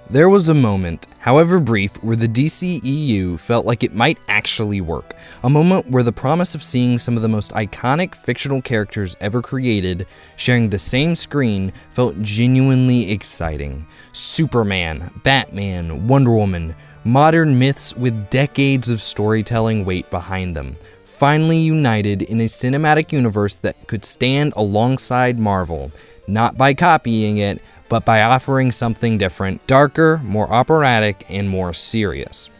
There was a moment, however brief, where the DCEU felt like it might actually work. A moment where the promise of seeing some of the most iconic fictional characters ever created sharing the same screen felt genuinely exciting. Superman, Batman, Wonder Woman, modern myths with decades of storytelling weight behind them, finally united in a cinematic universe that could stand alongside Marvel, not by copying it, but by offering something different, darker, more operatic, and more serious.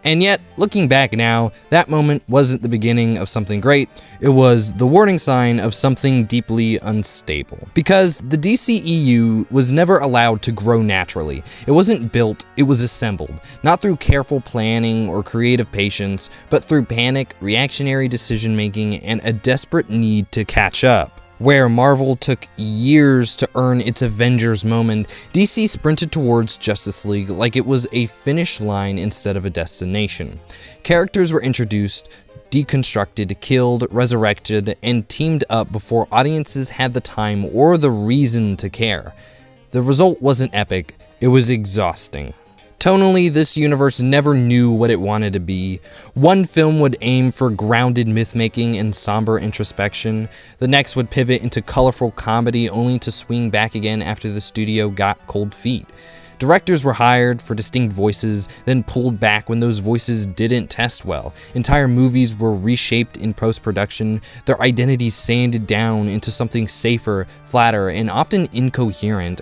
And yet, looking back now, that moment wasn't the beginning of something great, it was the warning sign of something deeply unstable. Because the DCEU was never allowed to grow naturally. It wasn't built, it was assembled, not through careful planning or creative patience, but through panic, reactionary decision-making, and a desperate need to catch up. Where Marvel took years to earn its Avengers moment, DC sprinted towards Justice League like it was a finish line instead of a destination. Characters were introduced, deconstructed, killed, resurrected, and teamed up before audiences had the time or the reason to care. The result wasn't epic, it was exhausting. Tonally, this universe never knew what it wanted to be. One film would aim for grounded myth-making and somber introspection. The next would pivot into colorful comedy only to swing back again after the studio got cold feet. Directors were hired for distinct voices, then pulled back when those voices didn't test well. Entire movies were reshaped in post-production, their identities sanded down into something safer, flatter, and often incoherent.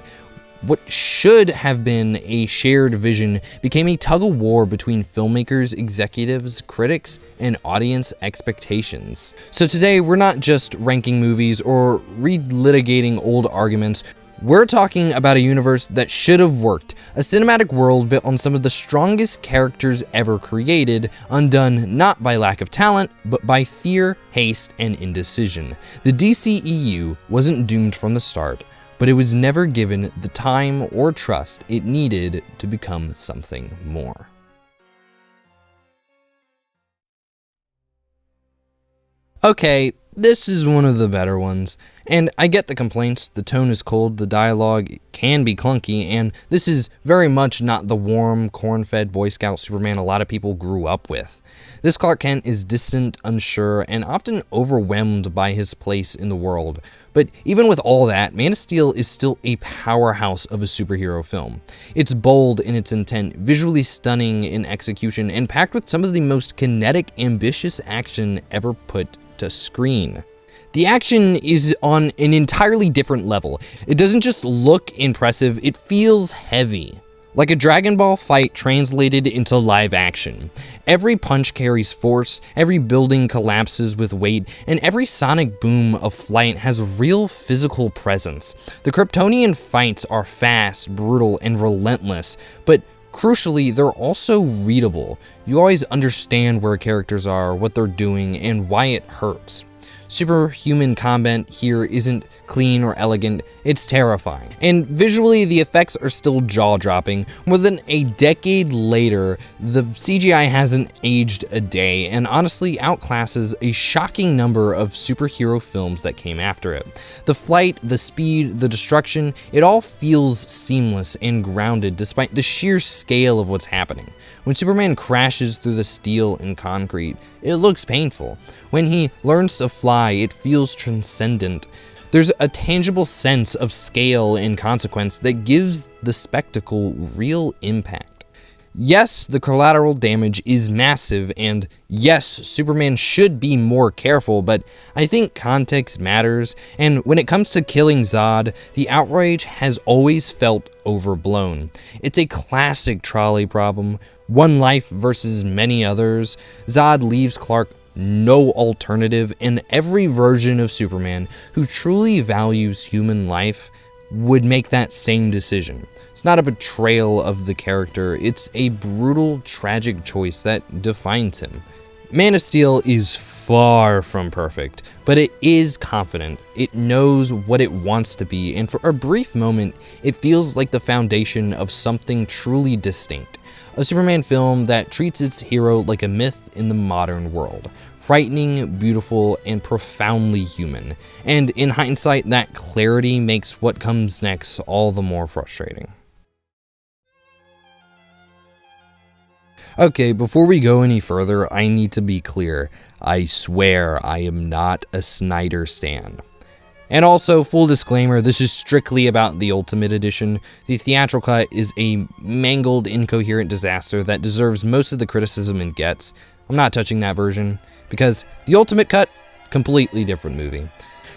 What should have been a shared vision became a tug-of-war between filmmakers, executives, critics, and audience expectations. So today, we're not just ranking movies or relitigating old arguments. We're talking about a universe that should have worked, a cinematic world built on some of the strongest characters ever created, undone not by lack of talent, but by fear, haste, and indecision. The DCEU wasn't doomed from the start, but it was never given the time or trust it needed to become something more. Okay, this is one of the better ones, and I get the complaints, the tone is cold, the dialogue can be clunky, and this is very much not the warm, corn-fed Boy Scout Superman a lot of people grew up with. This Clark Kent is distant, unsure, and often overwhelmed by his place in the world. But even with all that, Man of Steel is still a powerhouse of a superhero film. It's bold in its intent, visually stunning in execution, and packed with some of the most kinetic, ambitious action ever put to screen. The action is on an entirely different level. It doesn't just look impressive, it feels heavy. Like a Dragon Ball fight translated into live action. Every punch carries force, every building collapses with weight, and every sonic boom of flight has real physical presence. The Kryptonian fights are fast, brutal, and relentless, but crucially, they're also readable. You always understand where characters are, what they're doing, and why it hurts. Superhuman combat here isn't clean or elegant, it's terrifying. And visually, the effects are still jaw-dropping. More than a decade later, the CGI hasn't aged a day, and honestly outclasses a shocking number of superhero films that came after it. The flight, the speed, the destruction, it all feels seamless and grounded despite the sheer scale of what's happening. When Superman crashes through the steel and concrete, it looks painful. When he learns to fly, it feels transcendent. There's a tangible sense of scale and consequence that gives the spectacle real impact. Yes, the collateral damage is massive, and yes, Superman should be more careful, but I think context matters, and when it comes to killing Zod, the outrage has always felt overblown. It's a classic trolley problem, one life versus many others. Zod leaves Clark no alternative, and every version of Superman who truly values human life would make that same decision. It's not a betrayal of the character, it's a brutal, tragic choice that defines him. Man of Steel is far from perfect, but it is confident. It knows what it wants to be, and for a brief moment, it feels like the foundation of something truly distinct. A Superman film that treats its hero like a myth in the modern world. Frightening, beautiful, and profoundly human. And in hindsight, that clarity makes what comes next all the more frustrating. Okay, before we go any further, I need to be clear. I swear I am not a Snyder stan. And also, full disclaimer, this is strictly about the Ultimate Edition. The theatrical cut is a mangled, incoherent disaster that deserves most of the criticism it gets. I'm not touching that version, because the Ultimate Cut, completely different movie.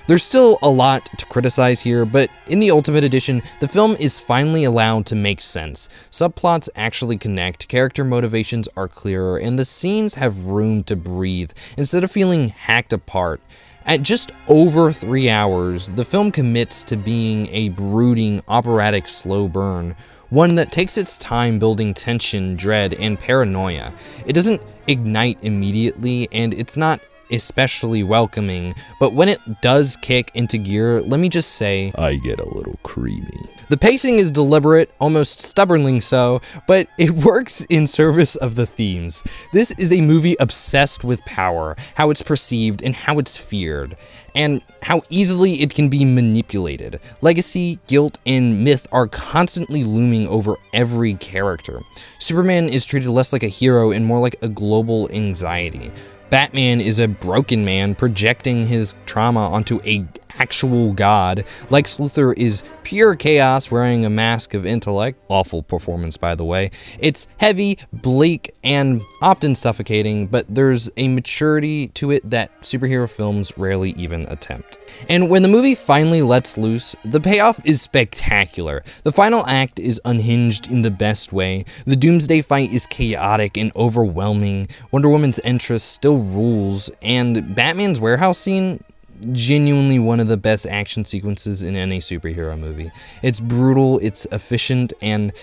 There's still a lot to criticize here, but in the Ultimate Edition, the film is finally allowed to make sense. Subplots actually connect, character motivations are clearer, and the scenes have room to breathe, instead of feeling hacked apart. At just over 3 hours, the film commits to being a brooding, operatic slow burn, one that takes its time building tension, dread, and paranoia. It doesn't ignite immediately, and it's not especially welcoming, but when it does kick into gear, let me just say, I get a little creamy. The pacing is deliberate, almost stubbornly so, but it works in service of the themes. This is a movie obsessed with power, how it's perceived and how it's feared, and how easily it can be manipulated. Legacy, guilt, and myth are constantly looming over every character. Superman is treated less like a hero and more like a global anxiety. Batman is a broken man projecting his trauma onto an actual god. Lex Luthor is pure chaos wearing a mask of intellect. Awful performance, by the way. It's heavy, bleak, and often suffocating, but there's a maturity to it that superhero films rarely even attempt. And when the movie finally lets loose, the payoff is spectacular. The final act is unhinged in the best way. The Doomsday fight is chaotic and overwhelming. Wonder Woman's interest still rules, and Batman's warehouse scene, genuinely one of the best action sequences in any superhero movie. It's brutal, it's efficient, and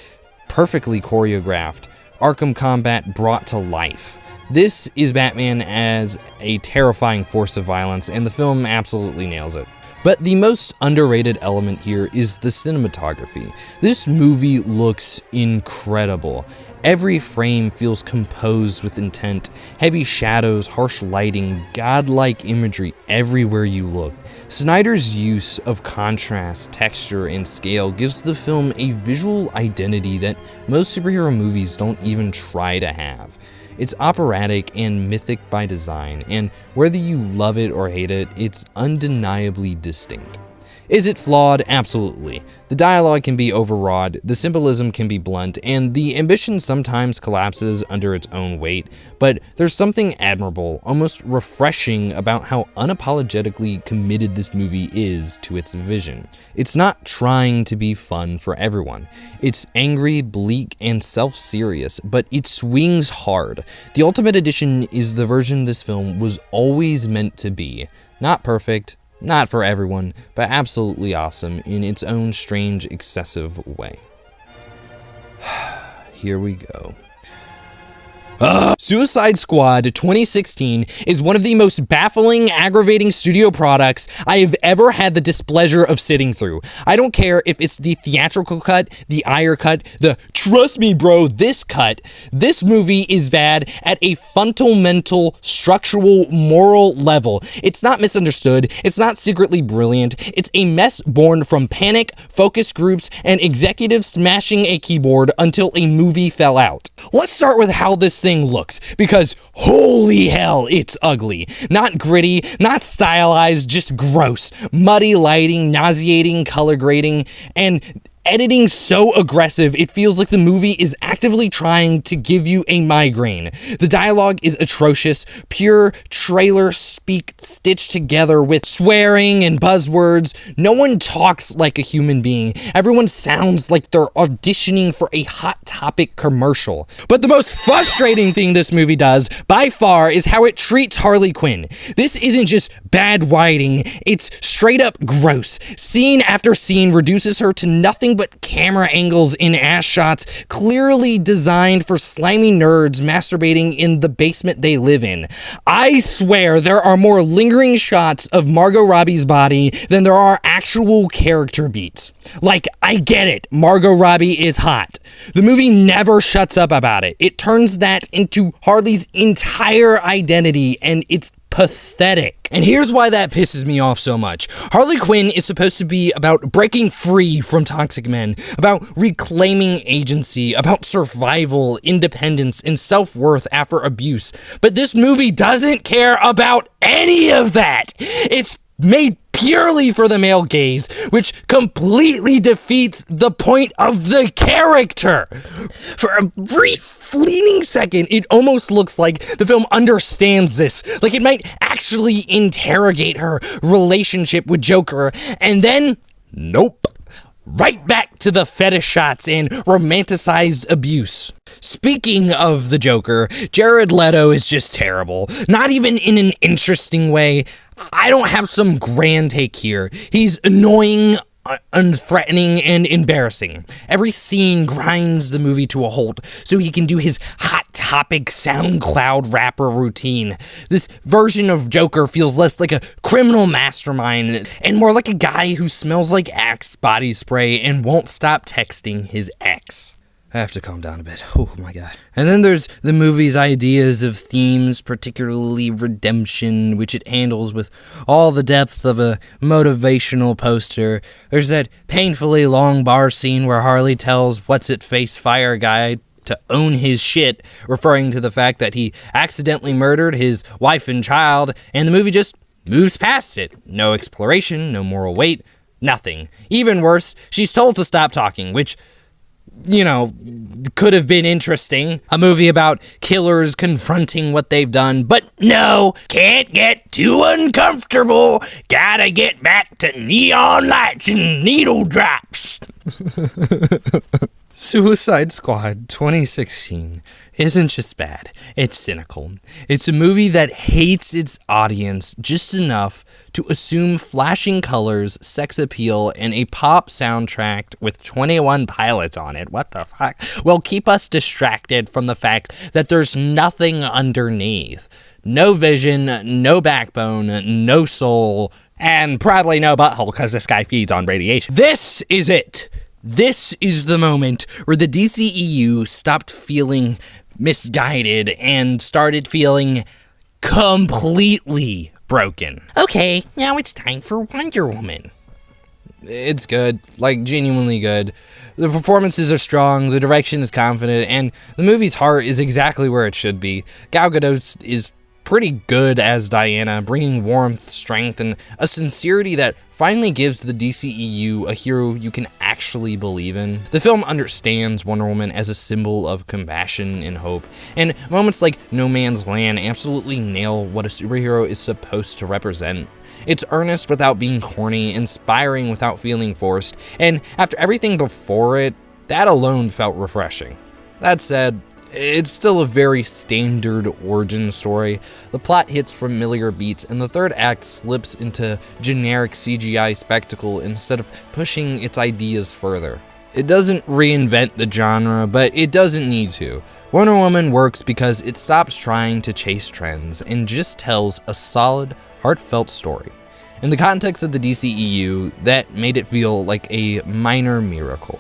perfectly choreographed. Arkham combat brought to life. This is Batman as a terrifying force of violence, and the film absolutely nails it. But the most underrated element here is the cinematography. This movie looks incredible. Every frame feels composed with intent. Heavy shadows, harsh lighting, godlike imagery everywhere you look. Snyder's use of contrast, texture, and scale gives the film a visual identity that most superhero movies don't even try to have. It's operatic and mythic by design, and whether you love it or hate it, it's undeniably distinct. Is it flawed? Absolutely. The dialogue can be overwrought, the symbolism can be blunt, and the ambition sometimes collapses under its own weight, but there's something admirable, almost refreshing about how unapologetically committed this movie is to its vision. It's not trying to be fun for everyone. It's angry, bleak, and self-serious, but it swings hard. The Ultimate Edition is the version this film was always meant to be. Not perfect, not for everyone, but absolutely awesome in its own strange, excessive way. Here we go. Suicide Squad 2016 is one of the most baffling, aggravating studio products I have ever had the displeasure of sitting through. I don't care if it's the theatrical cut, the ire cut, the trust me bro, this cut. This movie is bad at a fundamental, structural, moral level. It's not misunderstood, it's not secretly brilliant, it's a mess born from panic, focus groups, and executives smashing a keyboard until a movie fell out. Let's start with how this thing looks, because holy hell, it's ugly. Not gritty, not stylized, just gross. Muddy lighting, nauseating color grading, and editing so aggressive it feels like the movie is actively trying to give you a migraine. The dialogue is atrocious, pure trailer speak stitched together with swearing and buzzwords. No one talks like a human being. Everyone sounds like they're auditioning for a Hot Topic commercial. But the most frustrating thing this movie does, by far, is how it treats Harley Quinn. This isn't just bad writing, it's straight up gross. Scene after scene reduces her to nothing but camera angles and ass shots clearly designed for slimy nerds masturbating in the basement they live in. I swear there are more lingering shots of Margot Robbie's body than there are actual character beats. Like, I get it, Margot Robbie is hot. The movie never shuts up about it. It turns that into Harley's entire identity, and it's pathetic. And here's why that pisses me off so much. Harley Quinn is supposed to be about breaking free from toxic men, about reclaiming agency, about survival, independence, and self-worth after abuse. But this movie doesn't care about any of that. It's made purely for the male gaze, which completely defeats the point of the character. For a brief, fleeting second, it almost looks like the film understands this, like it might actually interrogate her relationship with Joker, and then, nope. Right back to the fetish shots and romanticized abuse. Speaking of the Joker, Jared Leto is just terrible. Not even in an interesting way. I don't have some grand take here. He's annoying, unthreatening, and embarrassing. Every scene grinds the movie to a halt so he can do his Hot Topic SoundCloud rapper routine. This version of Joker feels less like a criminal mastermind and more like a guy who smells like Axe body spray and won't stop texting his ex. I have to calm down a bit. Oh my god. And then there's the movie's ideas of themes, particularly redemption, which it handles with all the depth of a motivational poster. There's that painfully long bar scene where Harley tells What's-It-Face Fire Guy to own his shit, referring to the fact that he accidentally murdered his wife and child, and the movie just moves past it. No exploration, no moral weight, nothing. Even worse, she's told to stop talking, which, you know, could have been interesting. A movie about killers confronting what they've done, but no, can't get too uncomfortable. Gotta get back to neon lights and needle drops. Suicide Squad 2016 isn't just bad, it's cynical. It's a movie that hates its audience just enough to assume flashing colors, sex appeal, and a pop soundtrack with 21 Pilots on it, what the fuck, will keep us distracted from the fact that there's nothing underneath. No vision, no backbone, no soul, and probably no butthole because this guy feeds on radiation. This is it. This is the moment where the DCEU stopped feeling misguided and started feeling completely broken. Okay, now it's time for Wonder Woman. It's good, like genuinely good. The performances are strong, the direction is confident, and the movie's heart is exactly where it should be. Gal Gadot is pretty good as Diana, bringing warmth, strength, and a sincerity that finally gives the DCEU a hero you can actually believe in. The film understands Wonder Woman as a symbol of compassion and hope, and moments like No Man's Land absolutely nail what a superhero is supposed to represent. It's earnest without being corny, inspiring without feeling forced, and after everything before it, that alone felt refreshing. That said, it's still a very standard origin story. The plot hits familiar beats, and the third act slips into generic CGI spectacle instead of pushing its ideas further. It doesn't reinvent the genre, but it doesn't need to. Wonder Woman works because it stops trying to chase trends and just tells a solid, heartfelt story. In the context of the DCEU, that made it feel like a minor miracle.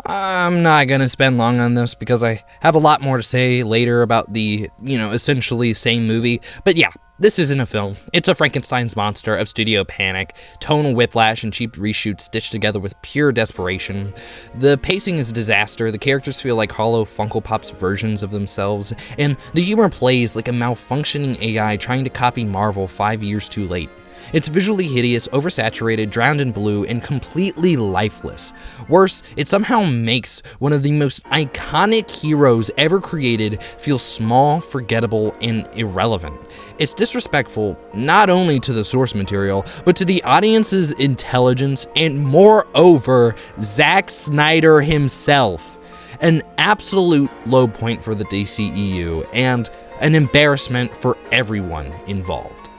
I'm not gonna spend long on this because I have a lot more to say later about the, essentially same movie, but yeah, this isn't a film. It's a Frankenstein's monster of studio panic, tonal whiplash, and cheap reshoots stitched together with pure desperation. The pacing is a disaster, the characters feel like hollow Funko Pop's versions of themselves, and the humor plays like a malfunctioning AI trying to copy Marvel 5 years too late. It's visually hideous, oversaturated, drowned in blue, and completely lifeless. Worse, it somehow makes one of the most iconic heroes ever created feel small, forgettable, and irrelevant. It's disrespectful not only to the source material, but to the audience's intelligence and, moreover, Zack Snyder himself. An absolute low point for the DCEU, and an embarrassment for everyone involved.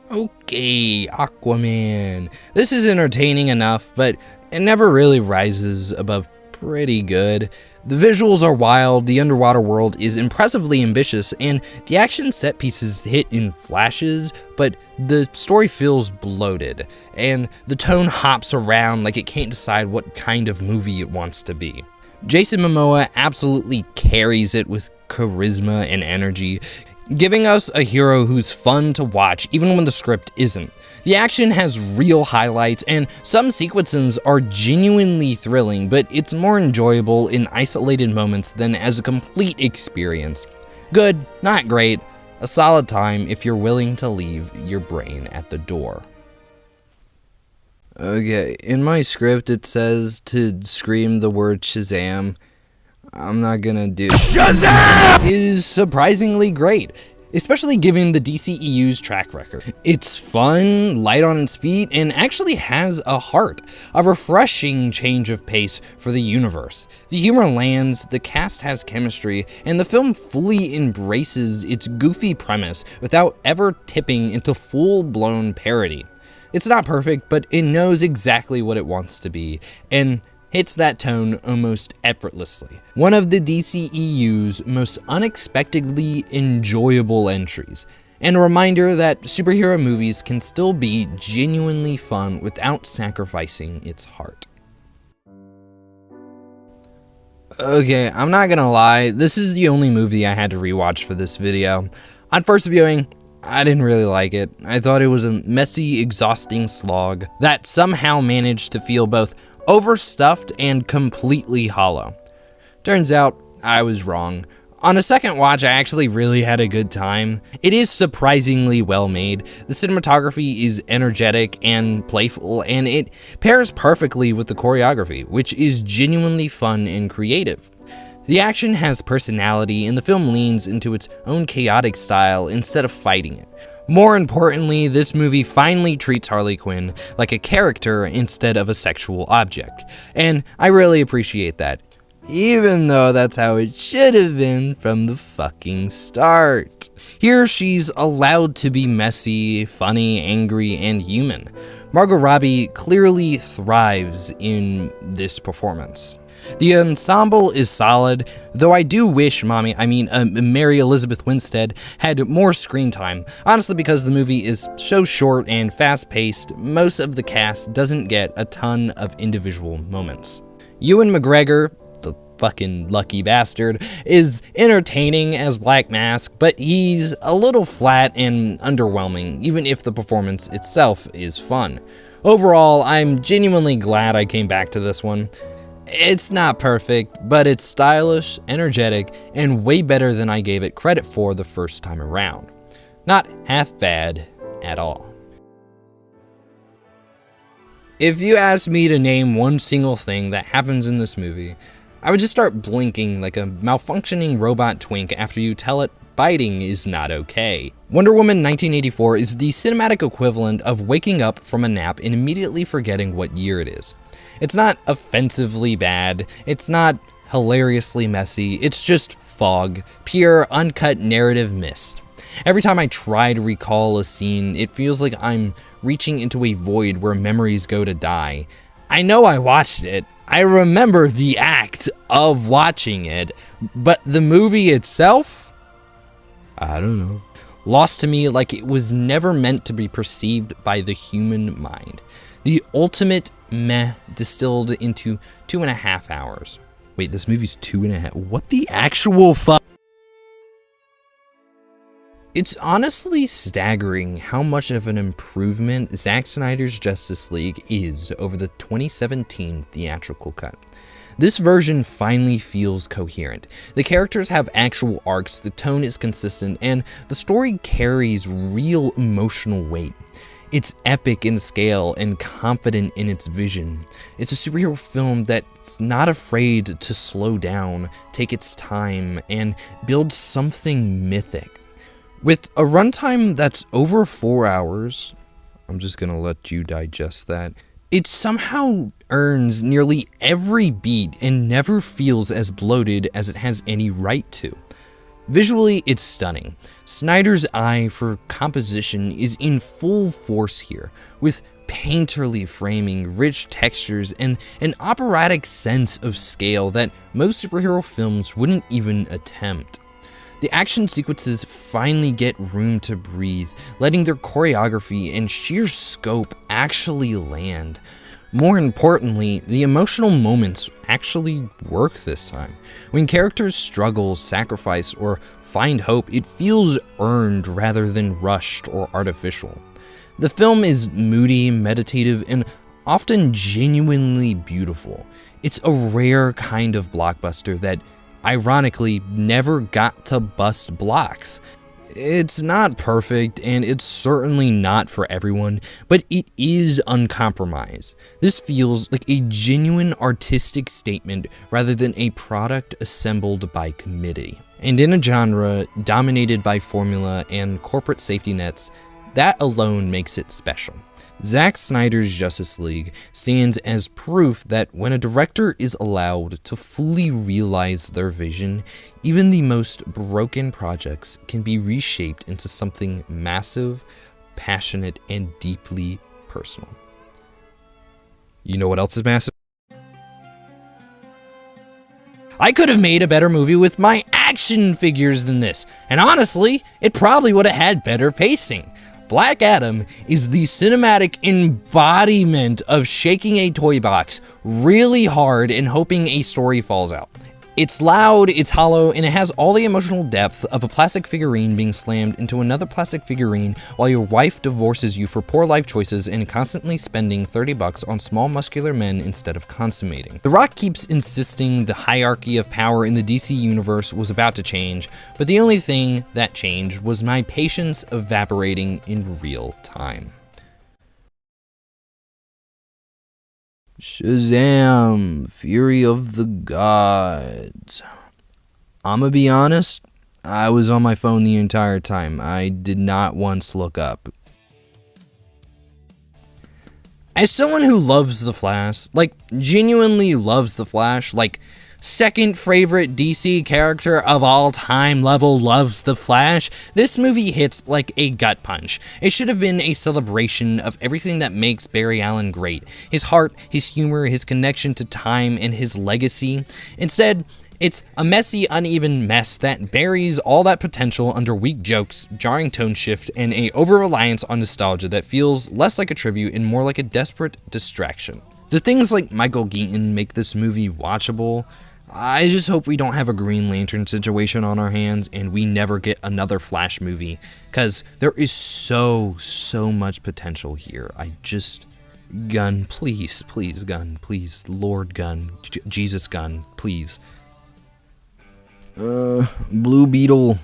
Okay, Aquaman. This is entertaining enough, but it never really rises above pretty good. The visuals are wild, the underwater world is impressively ambitious, and the action set pieces hit in flashes, but the story feels bloated, and the tone hops around like it can't decide what kind of movie it wants to be. Jason Momoa absolutely carries it with charisma and energy, giving us a hero who's fun to watch even when the script isn't. The action has real highlights, and some sequences are genuinely thrilling, but it's more enjoyable in isolated moments than as a complete experience. Good, not great, a solid time if you're willing to leave your brain at the door. Okay, in my script it says to scream the word Shazam. I'm not gonna do SHAZAM! Is surprisingly great, especially given the DCEU's track record. It's fun, light on its feet, and actually has a heart, a refreshing change of pace for the universe. The humor lands, the cast has chemistry, and the film fully embraces its goofy premise without ever tipping into full-blown parody. It's not perfect, but it knows exactly what it wants to be, and hits that tone almost effortlessly. One of the DCEU's most unexpectedly enjoyable entries, and a reminder that superhero movies can still be genuinely fun without sacrificing its heart. Okay, I'm not gonna lie, this is the only movie I had to rewatch for this video. On first viewing, I didn't really like it. I thought it was a messy, exhausting slog that somehow managed to feel both overstuffed and completely hollow. Turns out, I was wrong. On a second watch, I actually really had a good time. It is surprisingly well made. The cinematography is energetic and playful, and it pairs perfectly with the choreography, which is genuinely fun and creative. The action has personality, and the film leans into its own chaotic style instead of fighting it. More importantly, this movie finally treats Harley Quinn like a character instead of a sexual object, and I really appreciate that, even though that's how it should have been from the fucking start. Here, she's allowed to be messy, funny, angry, and human. Margot Robbie clearly thrives in this performance. The ensemble is solid, though I do wish Mary Elizabeth Winstead had more screen time, honestly because the movie is so short and fast-paced, most of the cast doesn't get a ton of individual moments. Ewan McGregor, the fucking lucky bastard, is entertaining as Black Mask, but he's a little flat and underwhelming, even if the performance itself is fun. Overall, I'm genuinely glad I came back to this one. It's not perfect, but it's stylish, energetic, and way better than I gave it credit for the first time around. Not half bad at all. If you asked me to name one single thing that happens in this movie, I would just start blinking like a malfunctioning robot twink after you tell it biting is not okay. Wonder Woman 1984 is the cinematic equivalent of waking up from a nap and immediately forgetting what year it is. It's not offensively bad, it's not hilariously messy, it's just fog, pure, uncut narrative mist. Every time I try to recall a scene, it feels like I'm reaching into a void where memories go to die. I know I watched it, I remember the act of watching it, but the movie itself? I don't know. Lost to me like it was never meant to be perceived by the human mind. The ultimate meh distilled into 2.5 hours. Wait, this movie's 2.5. What the actual fuck? It's honestly staggering how much of an improvement Zack Snyder's Justice League is over the 2017 theatrical cut. This version finally feels coherent. The characters have actual arcs, the tone is consistent, and the story carries real emotional weight. It's epic in scale and confident in its vision. It's a superhero film that's not afraid to slow down, take its time, and build something mythic. With a runtime that's over 4 hours, I'm just gonna let you digest that, it somehow earns nearly every beat and never feels as bloated as it has any right to. Visually, it's stunning. Snyder's eye for composition is in full force here, with painterly framing, rich textures, and an operatic sense of scale that most superhero films wouldn't even attempt. The action sequences finally get room to breathe, letting their choreography and sheer scope actually land. More importantly, the emotional moments actually work this time. When characters struggle, sacrifice, or find hope, it feels earned rather than rushed or artificial. The film is moody, meditative, and often genuinely beautiful. It's a rare kind of blockbuster that, ironically, never got to bust blocks. It's not perfect, and it's certainly not for everyone, but it is uncompromised. This feels like a genuine artistic statement rather than a product assembled by committee. And in a genre dominated by formula and corporate safety nets, that alone makes it special. Zack Snyder's Justice League stands as proof that when a director is allowed to fully realize their vision, even the most broken projects can be reshaped into something massive, passionate, and deeply personal. You know what else is massive? I could have made a better movie with my action figures than this, and honestly, it probably would have had better pacing. Black Adam is the cinematic embodiment of shaking a toy box really hard and hoping a story falls out. It's loud, it's hollow, and it has all the emotional depth of a plastic figurine being slammed into another plastic figurine while your wife divorces you for poor life choices and constantly spending $30 on small muscular men instead of consummating. The Rock keeps insisting the hierarchy of power in the DC universe was about to change, but the only thing that changed was my patience evaporating in real time. SHAZAM! Fury of the Gods. I'ma be honest, I was on my phone the entire time. I did not once look up. As someone who loves The Flash, like genuinely loves The Flash, like second favorite DC character of all time level loves The Flash, this movie hits like a gut punch. It should have been a celebration of everything that makes Barry Allen great. His heart, his humor, his connection to time, and his legacy. Instead, it's a messy, uneven mess that buries all that potential under weak jokes, jarring tone shift, and a over-reliance on nostalgia that feels less like a tribute and more like a desperate distraction. The things like Michael Keaton make this movie watchable. I just hope we don't have a Green Lantern situation on our hands and we never get another Flash movie, because there is so much potential here. Gunn, please, Gunn, please, Lord Gunn, Jesus Gunn, please. Blue Beetle.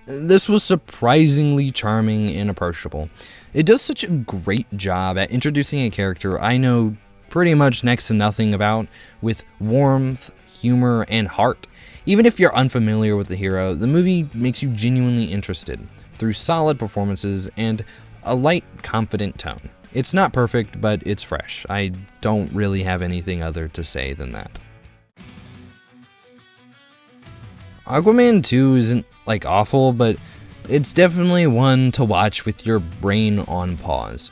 This was surprisingly charming and approachable. It does such a great job at introducing a character I know pretty much next to nothing about, with warmth, humor, and heart. Even if you're unfamiliar with the hero, the movie makes you genuinely interested through solid performances and a light, confident tone. It's not perfect, but it's fresh. I don't really have anything other to say than that. Aquaman 2 isn't like awful, but it's definitely one to watch with your brain on pause.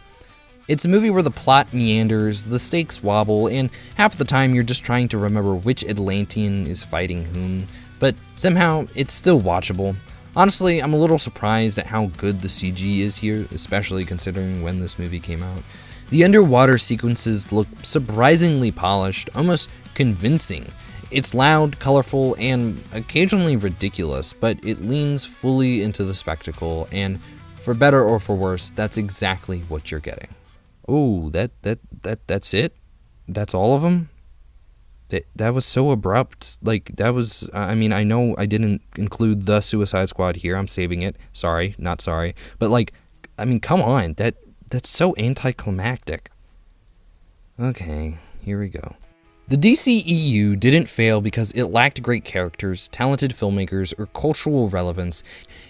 It's a movie where the plot meanders, the stakes wobble, and half the time you're just trying to remember which Atlantean is fighting whom, but somehow it's still watchable. Honestly, I'm a little surprised at how good the CG is here, especially considering when this movie came out. The underwater sequences look surprisingly polished, almost convincing. It's loud, colorful, and occasionally ridiculous, but it leans fully into the spectacle, and for better or for worse, that's exactly what you're getting. Oh, that's it? That's all of them? That was so abrupt. Like, that was, I mean, I know I didn't include the Suicide Squad here. I'm saving it. Sorry, not sorry. But, like, I mean, come on. That's so anticlimactic. Okay, here we go. The DCEU didn't fail because it lacked great characters, talented filmmakers, or cultural relevance.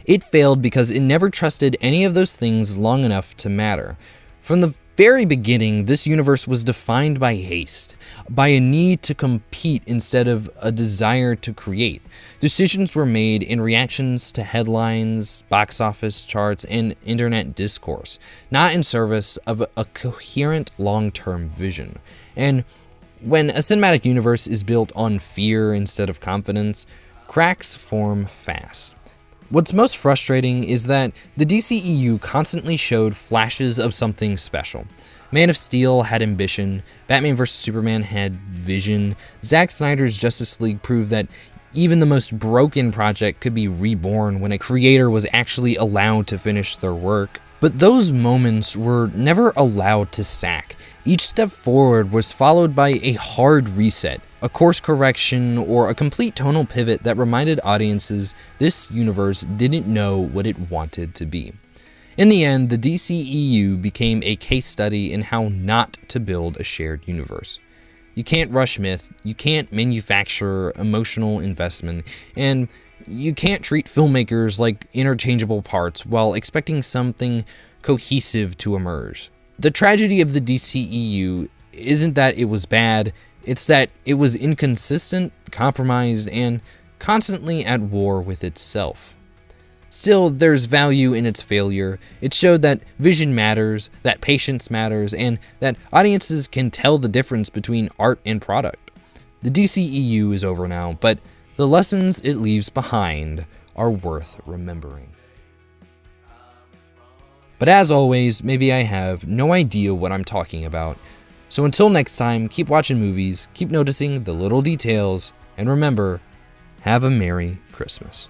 It failed because it never trusted any of those things long enough to matter. From the very beginning, this universe was defined by haste, by a need to compete instead of a desire to create. Decisions were made in reactions to headlines, box office charts, and internet discourse, not in service of a coherent long-term vision. And when a cinematic universe is built on fear instead of confidence, cracks form fast. What's most frustrating is that the DCEU constantly showed flashes of something special. Man of Steel had ambition, Batman vs. Superman had vision, Zack Snyder's Justice League proved that even the most broken project could be reborn when a creator was actually allowed to finish their work. But those moments were never allowed to stack. Each step forward was followed by a hard reset, a course correction, or a complete tonal pivot that reminded audiences this universe didn't know what it wanted to be. In the end, the DCEU became a case study in how not to build a shared universe. You can't rush myth, you can't manufacture emotional investment, and you can't treat filmmakers like interchangeable parts while expecting something cohesive to emerge. The tragedy of the DCEU isn't that it was bad, it's that it was inconsistent, compromised, and constantly at war with itself. Still, there's value in its failure. It showed that vision matters, that patience matters, and that audiences can tell the difference between art and product. The DCEU is over now, but the lessons it leaves behind are worth remembering. But as always, maybe I have no idea what I'm talking about. So until next time, keep watching movies, keep noticing the little details, and remember, have a Merry Christmas.